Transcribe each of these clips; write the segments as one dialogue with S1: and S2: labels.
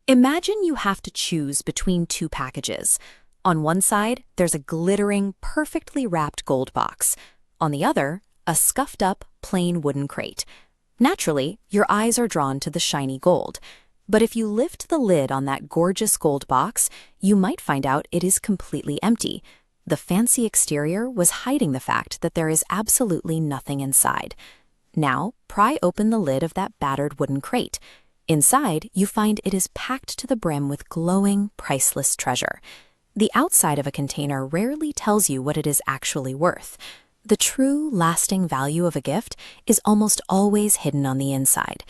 S1: Imagine you have to choose between two packages. On one side, there's a glittering, perfectly wrapped gold box. On the other, a scuffed-up, plain wooden crate. Naturally, your eyes are drawn to the shiny gold. But if you lift the lid on that gorgeous gold box, you might find out it is completely empty. The fancy exterior was hiding the fact that there is absolutely nothing inside. Now, pry open the lid of that battered wooden crate. Inside, you find it is packed to the brim with glowing, priceless treasure. The outside of a container rarely tells you what it is actually worth. The true, lasting value of a gift is almost always hidden on the inside.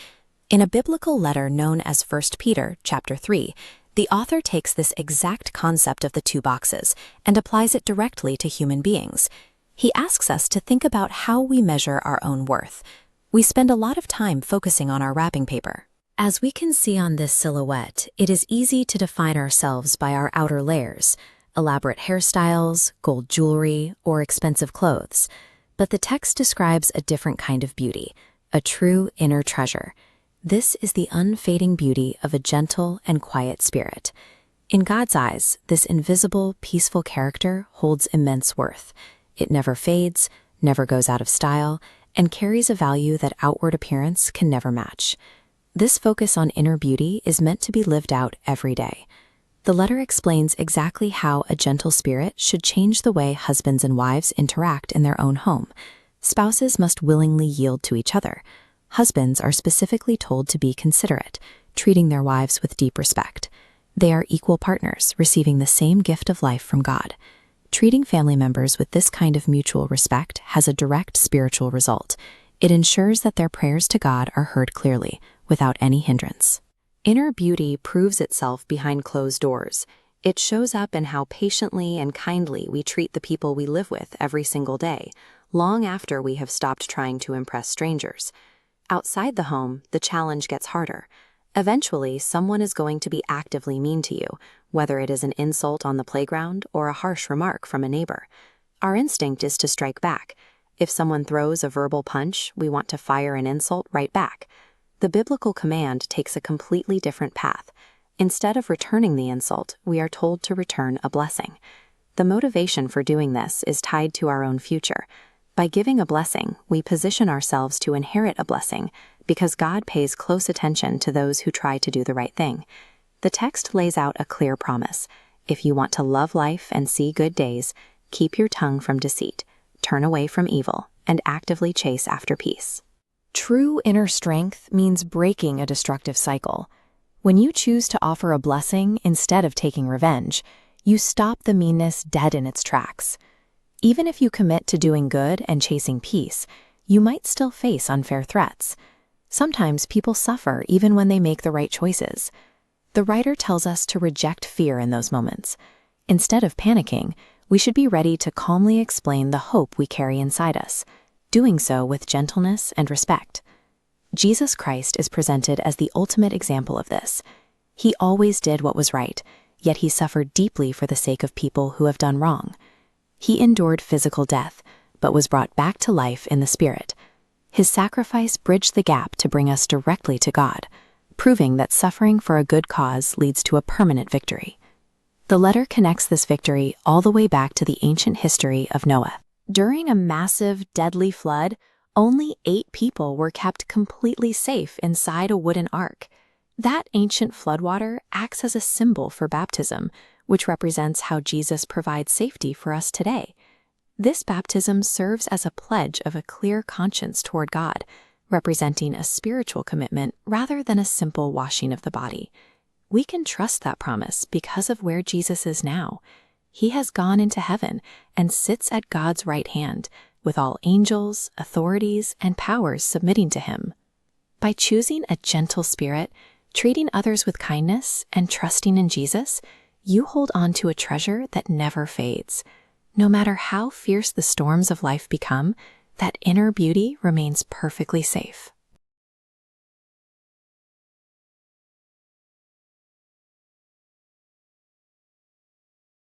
S1: In a biblical letter known as 1 Peter chapter 3, the author takes this exact concept of the two boxes and applies it directly to human beings. He asks us to think about how we measure our own worth. We spend a lot of time focusing on our wrapping paper. As we can see on this silhouette, it is easy to define ourselves by our outer layers, elaborate hairstyles, gold jewelry, or expensive clothes. But the text describes a different kind of beauty, a true inner treasure. This is the unfading beauty of a gentle and quiet spirit. In God's eyes, this invisible, peaceful character holds immense worth. It never fades, never goes out of style, and carries a value that outward appearance can never match. This focus on inner beauty is meant to be lived out every day. The letter explains exactly how a gentle spirit should change the way husbands and wives interact in their own home. Spouses must willingly yield to each other. Husbands are specifically told to be considerate, treating their wives with deep respect. They are equal partners, receiving the same gift of life from God. Treating family members with this kind of mutual respect has a direct spiritual result. It ensures that their prayers to God are heard clearly, without any hindrance. Inner beauty proves itself behind closed doors. It shows up in how patiently and kindly we treat the people we live with every single day, long after we have stopped trying to impress strangers. Outside the home, the challenge gets harder. Eventually, someone is going to be actively mean to you, whether it is an insult on the playground or a harsh remark from a neighbor. Our instinct is to strike back. If someone throws a verbal punch, we want to fire an insult right back. The biblical command takes a completely different path. Instead of returning the insult, we are told to return a blessing. The motivation for doing this is tied to our own future. By giving a blessing, we position ourselves to inherit a blessing because God pays close attention to those who try to do the right thing. The text lays out a clear promise. If you want to love life and see good days, keep your tongue from deceit, turn away from evil, and actively chase after peace. True inner strength means breaking a destructive cycle. When you choose to offer a blessing instead of taking revenge, you stop the meanness dead in its tracks. Even if you commit to doing good and chasing peace, you might still face unfair threats. Sometimes people suffer even when they make the right choices. The writer tells us to reject fear in those moments. Instead of panicking, we should be ready to calmly explain the hope we carry inside us, doing so with gentleness and respect. Jesus Christ is presented as the ultimate example of this. He always did what was right, yet he suffered deeply for the sake of people who have done wrong. He endured physical death, but was brought back to life in the Spirit. His sacrifice bridged the gap to bring us directly to God, proving that suffering for a good cause leads to a permanent victory. The letter connects this victory all the way back to the ancient history of Noah. During a massive, deadly flood, only 8 people were kept completely safe inside a wooden ark. That ancient floodwater acts as a symbol for baptism, which represents how Jesus provides safety for us today. This baptism serves as a pledge of a clear conscience toward God, representing a spiritual commitment rather than a simple washing of the body. We can trust that promise because of where Jesus is now. He has gone into heaven and sits at God's right hand, with all angels, authorities, and powers submitting to him. By choosing a gentle spirit, treating others with kindness, and trusting in Jesus, you hold on to a treasure that never fades. No matter how fierce the storms of life become, that inner beauty remains perfectly safe.